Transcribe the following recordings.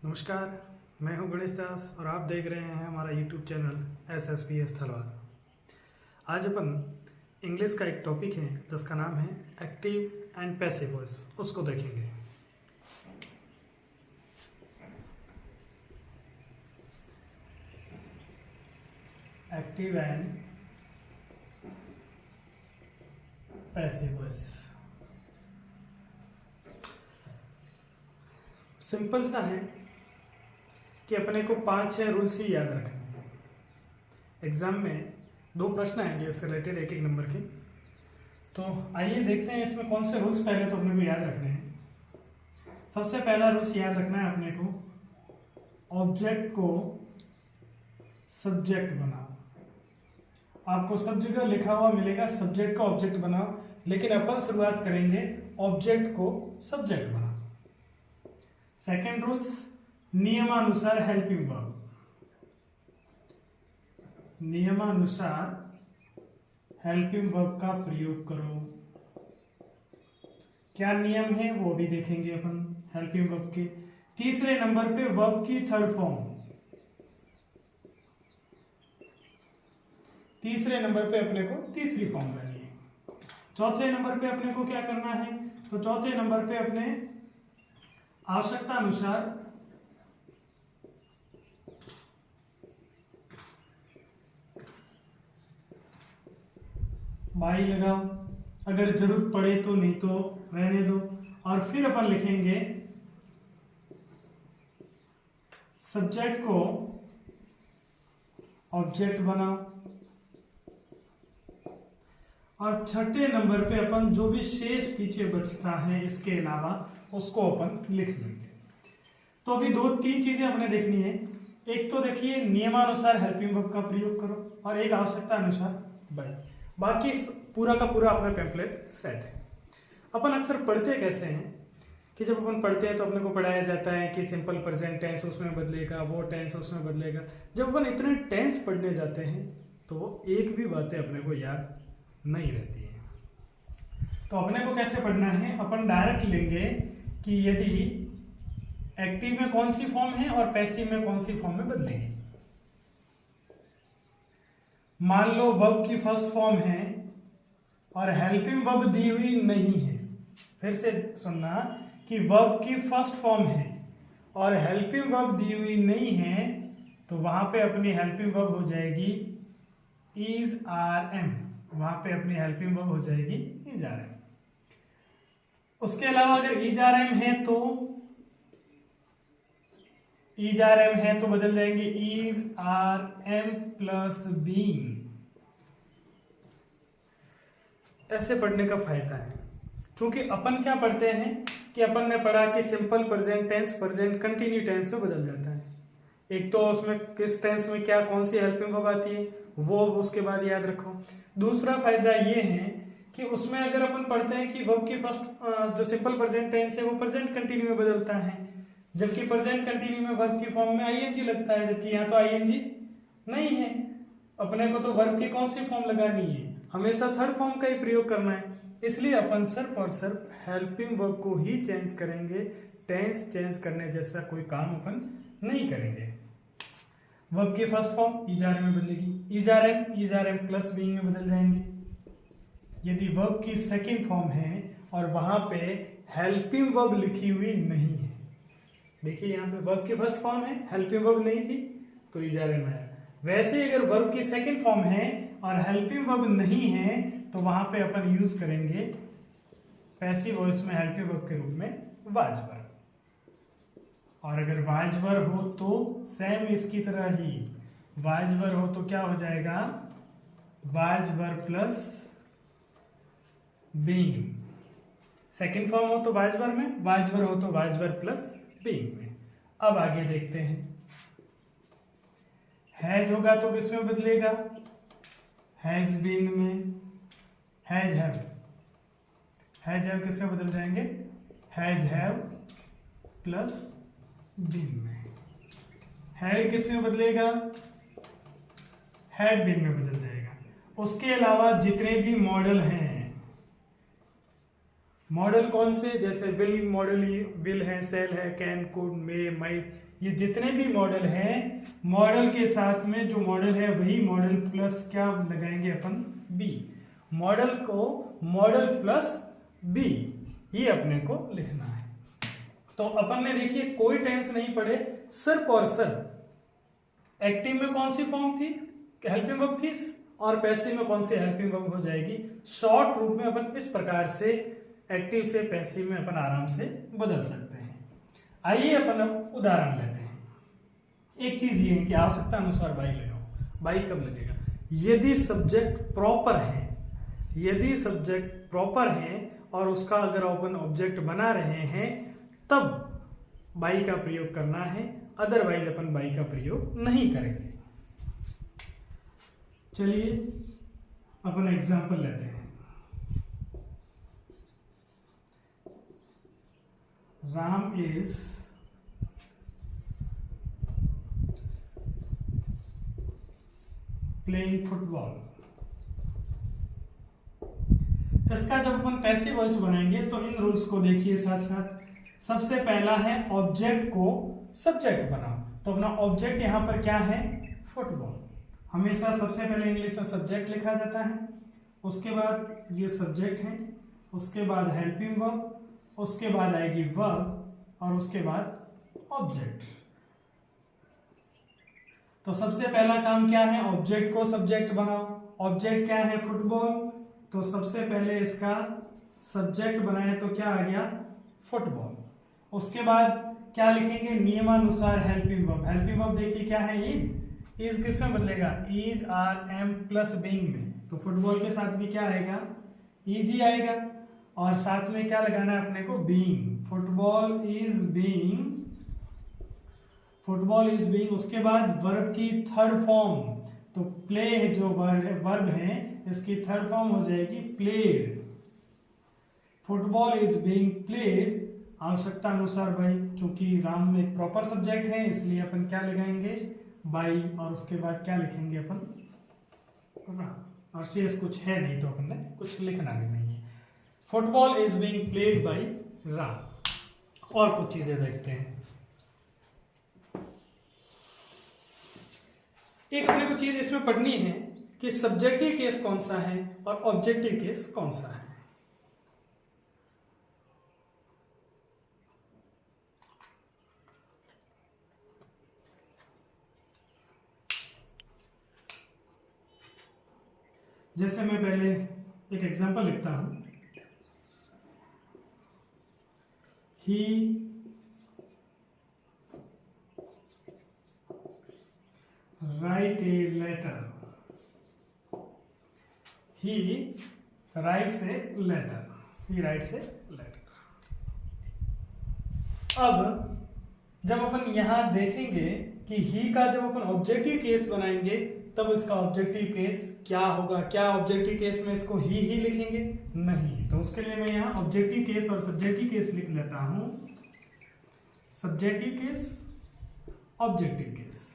नमस्कार, मैं हूं गणेश दास और आप देख रहे हैं हमारा यूट्यूब चैनल SSPS थलवार। आज अपन इंग्लिश का एक टॉपिक है जिसका नाम है एक्टिव एंड पैसिव वॉइस, उसको देखेंगे। Active and passive voice simple सा है कि अपने को 5-6 रूल्स ही याद रखने हैं। एग्जाम में 2 प्रश्न आएंगे इससे रिलेटेड एक नंबर के। तो आइए देखते हैं इसमें कौन से रूल्स पहले तो अपने को याद रखने हैं। सबसे पहला रूल्स याद रखना है अपने को, ऑब्जेक्ट को सब्जेक्ट बनाओ। आपको सब जगह लिखा हुआ मिलेगा सब्जेक्ट को ऑब्जेक्ट बनाओ, लेकिन अपन शुरुआत करेंगे ऑब्जेक्ट को सब्जेक्ट बनाओ। सेकेंड रूल्स, नियमानुसार हेल्पिंग वर्ब। नियमानुसार हेल्पिंग वर्ब का प्रयोग करो। क्या नियम है वो भी देखेंगे अपन हेल्पिंग वर्ब के। तीसरे नंबर पे वर्ब की थर्ड फॉर्म। तीसरे नंबर पे अपने को तीसरी फॉर्म करनी है। चौथे नंबर पे अपने को क्या करना है, तो चौथे नंबर पे अपने आवश्यकता अनुसार बाई लगाओ, अगर जरूरत पड़े तो, नहीं तो रहने दो। और फिर अपन लिखेंगे सब्जेक्ट को ऑब्जेक्ट बनाओ। और छठे नंबर पे अपन जो भी शेष पीछे बचता है इसके अलावा उसको अपन लिख लेंगे। तो अभी 2-3 चीजें अपने देखनी है। एक तो देखिए नियमानुसार हेल्पिंग वर्ब का प्रयोग करो, और एक आवश्यकता अनुसार बाई। बाकी पूरा का पूरा अपना टेम्पलेट सेट है। अपन अक्सर पढ़ते कैसे हैं कि जब अपन पढ़ते हैं तो अपने को पढ़ाया जाता है कि सिंपल प्रेजेंट टेंस उसमें बदलेगा, वो टेंस उसमें बदलेगा। जब अपन इतने टेंस पढ़ने जाते हैं तो वो एक भी बातें अपने को याद नहीं रहती है। तो अपने को कैसे पढ़ना है, अपन डायरेक्ट लेंगे कि यदि एक्टिव में कौन सी फॉर्म है और पैसिव में कौन सी फॉर्म में बदलेंगे। मान लो वर्ब की फर्स्ट फॉर्म है और हेल्पिंग वर्ब दी हुई नहीं है। फिर से सुनना कि वर्ब की फर्स्ट फॉर्म है और हेल्पिंग वर्ब दी हुई नहीं है, तो वहां पे अपनी हेल्पिंग वर्ब हो जाएगी इज आर एम। वहां पे अपनी हेल्पिंग वर्ब हो जाएगी इज आर एम। उसके अलावा अगर इज आर एम है तो इज आर एम है तो बदल जाएंगे is are am plus being. ऐसे पढ़ने का फायदा है, क्योंकि अपन क्या पढ़ते हैं कि अपन ने पढ़ा कि simple present tense present continue tense में बदल जाता है। एक तो उसमें किस टेंस में क्या कौन सी हेल्पिंग वर्ब आती है वो उसके बाद याद रखो। दूसरा फायदा ये है कि उसमें अगर अपन पढ़ते हैं कि वर्ब की फर्स्ट जो सिंपल प्रेजेंट टेंस है वो प्रेजेंट कंटिन्यू में बदलता है, जबकि प्रेजेंट कंटिन्यू में वर्ब की फॉर्म में आईएनजी लगता है, जबकि यहाँ तो आईएनजी नहीं है। अपने को तो वर्ब की कौन सी फॉर्म लगानी है, हमेशा थर्ड फॉर्म का ही प्रयोग करना है। इसलिए अपन सिर्फ और सिर्फ हेल्पिंग वर्ब को ही चेंज करेंगे। टेंस चेंज करने जैसा कोई काम अपन नहीं करेंगे। वर्ब की first form is are am में बदलेगी, is are am plus being में बदल जाएंगे। यदि वर्ब की सेकेंड फॉर्म है और वहां पे हेल्पिंग वर्ब लिखी हुई नहीं है, देखिए यहाँ पे वर्ब की फर्स्ट फॉर्म है, हेल्पिंग वर्ब नहीं थी तो इज आर एम है। वैसे अगर वर्ब की सेकेंड फॉर्म है और हेल्पिंग वर्ब नहीं है तो वहां पे अपन यूज करेंगे पैसिव वॉइस में हेल्पिंग वर्ब के रूप में वाज वर्ब। और अगर वाज वर्ब हो तो सेम इसकी तरह ही वाज वर्ब हो तो क्या हो जाएगा, was verb plus being. Second form हो तो वाज वर्ब में, वाज वर्ब हो तो वाज वर्ब प्लस बीइंग में। अब आगे देखते हैं। हैज होगा तो किसमें बदलेगा, हैज बीन में। हैज हैव किसमें बदल जाएंगे, हैज हैव प्लस बीन में। हैड किसमें बदलेगा, हैड बीन में बदल जाएगा। उसके अलावा जितने भी मॉडल हैं मॉडल कौन से, जैसे विल मॉडल, विल है, सेल है, कैन, कुड, मे, माइट, ये जितने भी मॉडल हैं, मॉडल के साथ में जो मॉडल है वही मॉडल प्लस क्या लगाएंगे अपन, बी। मॉडल को मॉडल प्लस बी ये अपने को लिखना है। तो अपन ने देखिए कोई टेंस नहीं पढ़े, सिर्फ और सिर्फ एक्टिव में कौन सी फॉर्म थी, हेल्पिंग वर्ब थी, और पैसिव में कौन सी हेल्पिंग वर्ब हो जाएगी। शॉर्ट रूप में अपन इस प्रकार से एक्टिव से पैसिव में अपन आराम से बदल सकते हैं। आइए अपन अब उदाहरण लेते हैं। एक चीज ये है कि आवश्यकता अनुसार बाई ले लो। बाई कब लगेगा, यदि सब्जेक्ट प्रॉपर है, यदि सब्जेक्ट प्रॉपर है और उसका अगर अपन ऑब्जेक्ट बना रहे हैं तब बाई का प्रयोग करना है, अदरवाइज अपन बाई का प्रयोग नहीं करेंगे। चलिए अपन एग्जांपल लेते हैं। Ram is playing football. इसका जब अपन पैसिव वॉइस बनाएंगे तो इन रूल्स को देखिए साथ साथ। सबसे पहला है ऑब्जेक्ट को सब्जेक्ट बनाओ, तो अपना ऑब्जेक्ट यहां पर क्या है, फुटबॉल। हमेशा सबसे पहले इंग्लिश में सब्जेक्ट लिखा जाता है, उसके बाद ये सब्जेक्ट है, उसके बाद हेल्पिंग वर्ब, उसके बाद आएगी वर्ब और उसके बाद ऑब्जेक्ट। तो सबसे पहला काम क्या है, ऑब्जेक्ट को सब्जेक्ट बनाओ। ऑब्जेक्ट क्या है, फुटबॉल, तो सबसे पहले इसका सब्जेक्ट बनाए तो क्या आ गया, फुटबॉल। उसके बाद क्या लिखेंगे, नियमानुसार हेल्पिंग वर्ब। हेल्पिंग वर्ब देखिए क्या है, इज। इज किस में बदलेगा, is, are, am plus being में। तो फुटबॉल के साथ भी क्या आएगा, इज ही आएगा, और साथ में क्या लगाना है अपने को, being. Football is being, football is being. उसके बाद वर्ब की थर्ड फॉर्म, तो प्ले जो वर्ब है इसकी थर्ड फॉर्म हो जाएगी played. Football is being played, आवश्यकता अनुसार भाई, चूंकि राम में प्रॉपर सब्जेक्ट है इसलिए अपन क्या लगाएंगे, बाई, और उसके बाद क्या लिखेंगे अपन, राम। और शेष कुछ है नहीं तो अपन ने कुछ लिखना भी नहीं है। Football is being played by Ram. और कुछ चीजें देखते हैं। एक अपने को चीज इसमें पढ़नी है कि सब्जेक्टिव केस कौन सा है और ऑब्जेक्टिव केस कौन सा है। जैसे मैं पहले एक एग्जांपल लिखता हूं, he write a letter, he writes a letter, he writes a letter. अब जब अपन यहां देखेंगे कि ही का जब अपन ऑब्जेक्टिव केस बनाएंगे तब इसका ऑब्जेक्टिव केस क्या होगा, क्या ऑब्जेक्टिव केस में इसको ही लिखेंगे, नहीं। तो उसके लिए मैं यहां ऑब्जेक्टिव केस और सब्जेक्टिव केस लिख लेता हूं। Subjective case, objective case.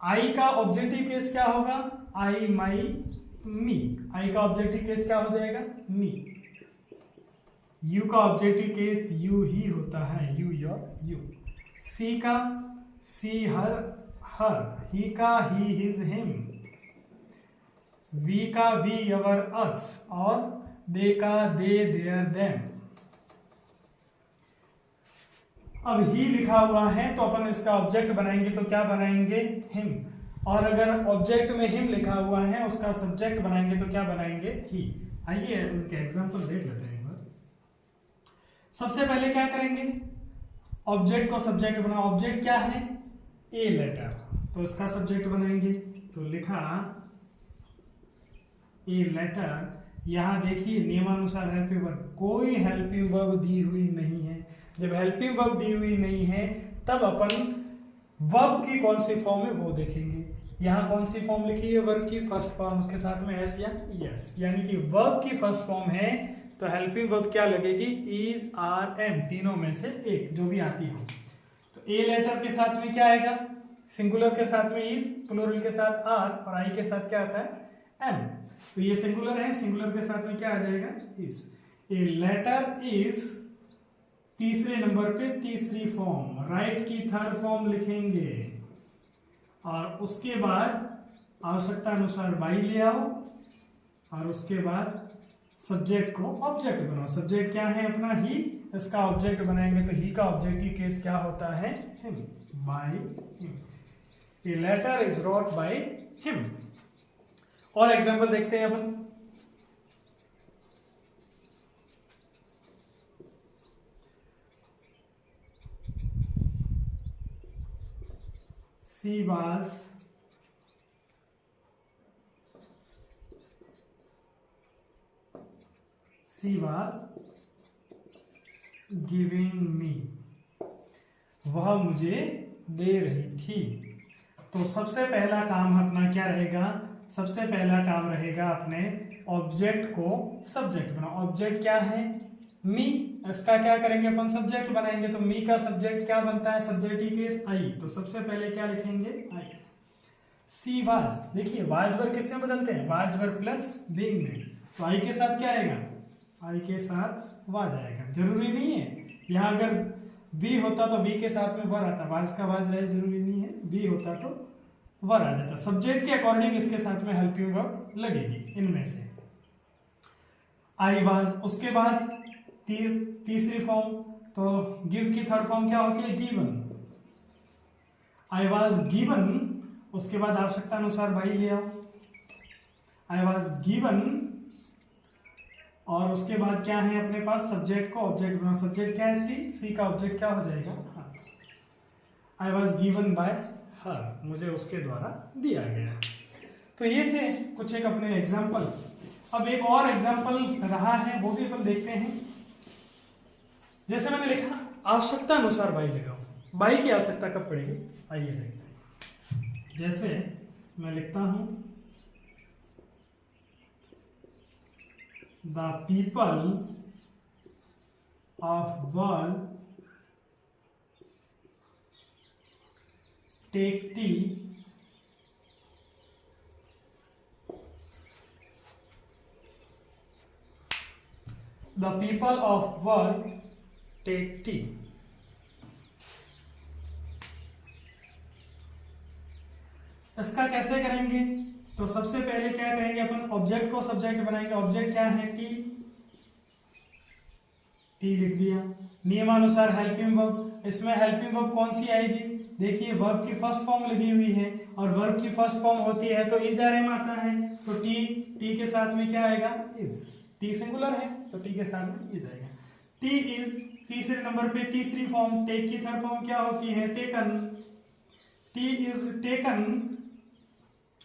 I का ऑब्जेक्टिव केस क्या होगा, आई, माई, मी। आई का ऑब्जेक्टिव केस क्या हो जाएगा, मी। यू का ऑब्जेक्टिव केस यू ही होता है, यू, योर, यू। सी का सी, हर, हर। ही का ही, हिज, हिम। वी का वी, अवर, अस। और दे का दे, देयर, देम। अब ही लिखा हुआ है तो अपन इसका ऑब्जेक्ट बनाएंगे तो क्या बनाएंगे, हिम। और अगर ऑब्जेक्ट में हिम लिखा हुआ है उसका सब्जेक्ट बनाएंगे तो क्या बनाएंगे, ही। आइए उनके एग्जांपल देख लेते हैं एक बार। सबसे पहले क्या करेंगे, ऑब्जेक्ट को सब्जेक्ट बनाओ। ऑब्जेक्ट क्या है, ए लेटर, तो इसका सब्जेक्ट बनाएंगे तो लिखा ए लेटर। यहां देखिए नियमानुसार हेल्पिंग वर्ब, कोई हेल्पिंग वर्ब दी हुई नहीं है। जब हेल्पिंग वर्ब दी हुई नहीं है तब अपन वर्ब की कौन सी फॉर्म है वो देखेंगे। यहां कौन सी फॉर्म लिखी है, वर्ब की फर्स्ट फॉर्म, उसके साथ में एस या यस, यानी कि वर्ब की फर्स्ट फॉर्म है तो हेल्पिंग वर्ब क्या लगेगी, इज, आर, एम, तीनों में से एक जो भी आती हो। तो ए लेटर के साथ में क्या आएगा, सिंगुलर के साथ में इज, प्लूरल के साथ आर, और आई के साथ क्या आता है, एम। तो ये सिंगुलर है, सिंगुलर के साथ में क्या आ जाएगा, इज। ए लेटर इज, तीसरे नंबर पे तीसरी फॉर्म, राइट की थर्ड फॉर्म लिखेंगे और उसके बाद आवश्यकता अनुसार बाई ले आओ और उसके बाद सब्जेक्ट को ऑब्जेक्ट बनाओ। सब्जेक्ट क्या है अपना ही, इसका ऑब्जेक्ट बनाएंगे तो ही का ऑब्जेक्टिव केस क्या होता है, him, by him. A letter is wrote by him. और एग्जांपल देखते हैं अपन। She was giving me, वह मुझे दे रही थी। तो सबसे पहला काम अपना क्या रहेगा, सबसे पहला काम रहेगा अपने ऑब्जेक्ट को सब्जेक्ट बनाओ। ऑब्जेक्ट क्या है, मी, इसका क्या करेंगे अपन, सब्जेक्ट बनाएंगे। तो मी का सब्जेक्ट क्या बनता है, सब्जेक्टिव केस आई, तो सबसे पहले क्या लिखेंगे, आई। सी वाज, देखिए वाज वर्ब किसमें बदलते हैं, वाज वर्ब प्लस बीइंग में, तो आई के साथ क्या आएगा, आई के साथ वाज आएगा। जरूरी नहीं है यहाँ अगर बी होता तो बी के साथ में वर आता, वाज का वाज रहे जरूरी नहीं है, बी होता तो वर आ जाता। सब्जेक्ट के अकॉर्डिंग इसके साथ में हेल्पिंग वर्ब लगेगी इनमें से। आई वाज, उसके बाद तीसरी फॉर्म, तो गिव की थर्ड फॉर्म क्या होती है, गिवन। आई वाज गिवन, उसके बाद आवश्यकता अनुसार बाई ले आओ, आई वाज गिवन, और उसके बाद क्या है अपने पास, सब्जेक्ट को ऑब्जेक्ट बनाओ। सब्जेक्ट क्या है, सी, सी का ऑब्जेक्ट क्या हो जाएगा, आई वाज गिवन बाय हर, मुझे उसके द्वारा दिया गया। तो ये थे कुछ एक अपने एग्जाम्पल। अब एक और एग्जाम्पल रहा है, वो भी अपन देखते हैं। जैसे मैंने लिखा आवश्यकता अनुसार बाई लगाओ। बाई की आवश्यकता कब पड़ेगी, आइए देखते हैं। जैसे मैं लिखता हूं, the people of world take tea the people of world take tea. इसका कैसे करेंगे, तो सबसे पहले क्या करेंगे अपन, ऑब्जेक्ट को सब्जेक्ट बनाएंगे। ऑब्जेक्ट क्या है, टी, टी लिख दिया। नियमानुसार हेल्पिंग वर्ब, इसमें हेल्पिंग वर्ब कौन सी आएगी, देखिए वर्ब की फर्स्ट फॉर्म लगी हुई है और वर्ब की फर्स्ट फॉर्म होती है तो इज आर एम आता है, तो टी, टी के साथ में क्या आएगा, इज। टी सिंगुलर है तो टी के साथ में इज आएगा। टी इज, तीसरे नंबर पे तीसरी फॉर्म, टेक की थर्ड फॉर्म क्या होती है, टेकन। T is taken.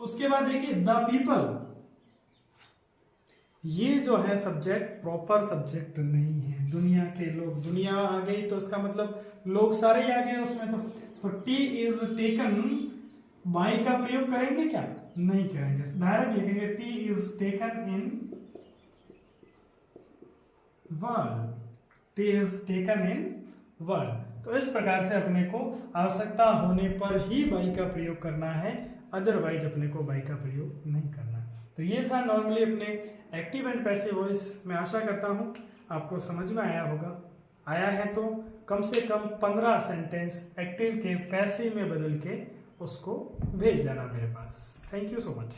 उसके बाद देखिए द पीपल, ये जो है सब्जेक्ट प्रॉपर सब्जेक्ट नहीं है, दुनिया के लोग, दुनिया आ गई तो इसका मतलब लोग सारे ही आ गए उसमें। तो टी इज टेकन बाई का प्रयोग करेंगे क्या, नहीं करेंगे, डायरेक्ट लिखेंगे T is taken in world, T is taken in world. तो इस प्रकार से अपने को आवश्यकता होने पर ही बाई का प्रयोग करना है, अदरवाइज अपने को बाई का प्रयोग नहीं करना। तो ये था नॉर्मली अपने एक्टिव एंड पैसिव वॉइस। मैं आशा करता हूँ आपको समझ में आया होगा। आया है तो कम से कम 15 सेंटेंस एक्टिव के पैसिव में बदल के उसको भेज देना मेरे पास। Thank you so much.